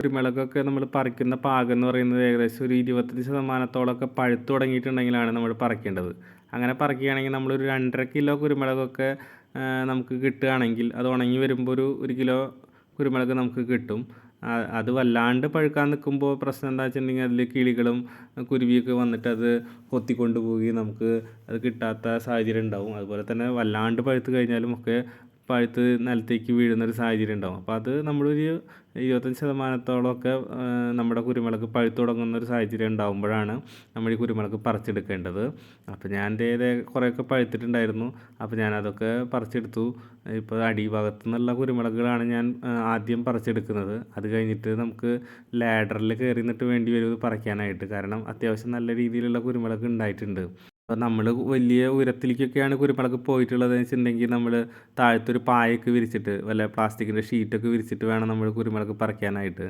കുരുമുളകൊക്കെ നമ്മൾ പറിക്കുന്ന പാകം എന്ന് പറയുന്നത് ഏകദേശം ഒരു 25% പഴുത്ത് തുടങ്ങിയിട്ടുണ്ടെങ്കിലാണ് നമ്മൾ പറിക്കേണ്ടത്. അങ്ങനെ പറിക്കുകയാണെങ്കിൽ നമ്മളൊരു 2.5 കിലോ കുരുമുളകൊക്കെ നമുക്ക് കിട്ടുകയാണെങ്കിൽ അത് ഉണങ്ങി വരുമ്പോൾ ഒരു 1 കിലോ കുരുമുളക് നമുക്ക് കിട്ടും. അത് വല്ലാണ്ട് പഴുക്കാൻ നിൽക്കുമ്പോൾ പ്രശ്നം എന്താ വെച്ചിട്ടുണ്ടെങ്കിൽ അതിൽ കിളികളും കുരുവിയൊക്കെ വന്നിട്ട് അത് കൊത്തിക്കൊണ്ട് പോവുകയും നമുക്ക് അത് കിട്ടാത്ത സാഹചര്യം ഉണ്ടാവും. അതുപോലെ തന്നെ വല്ലാണ്ട് പഴുത്ത് കഴിഞ്ഞാലും ഒക്കെ പഴുത്ത് നിലത്തേക്ക് വീഴുന്നൊരു സാഹചര്യം ഉണ്ടാവും. അപ്പോൾ അത് നമ്മളൊരു 25% നമ്മുടെ കുരുമുളക് പഴുത്ത് തുടങ്ങുന്നൊരു സാഹചര്യം ഉണ്ടാകുമ്പോഴാണ് നമ്മൾ ഈ കുരുമുളക് പറിച്ചെടുക്കേണ്ടത്. അപ്പോൾ ഞാൻ എൻ്റെ കുറേയൊക്കെ പഴുത്തിട്ടുണ്ടായിരുന്നു. അപ്പോൾ ഞാനതൊക്കെ പറിച്ചെടുത്തു. ഇപ്പോൾ അടിഭാഗത്തു നിന്നുള്ള കുരുമുളകുകളാണ് ഞാൻ ആദ്യം പറിച്ചെടുക്കുന്നത്. അത് കഴിഞ്ഞിട്ട് നമുക്ക് ലാഡറിൽ കയറി നിന്നിട്ട് വേണ്ടി വരും ഇത് പറിക്കാനായിട്ട്. കാരണം അത്യാവശ്യം നല്ല രീതിയിലുള്ള കുരുമുളക് ഉണ്ടായിട്ടുണ്ട്. അപ്പോൾ നമ്മൾ വലിയ ഉയരത്തിലേക്കൊക്കെയാണ് കുരുമുളക് പോയിട്ടുള്ളതെന്ന് വെച്ചിട്ടുണ്ടെങ്കിൽ നമ്മൾ താഴത്തൊരു പായൊക്കെ വിരിച്ചിട്ട് വല്ല പ്ലാസ്റ്റിക്കിൻ്റെ ഷീറ്റൊക്കെ വിരിച്ചിട്ട് വേണം നമ്മൾ കുരുമുളക് പറിക്കാനായിട്ട്.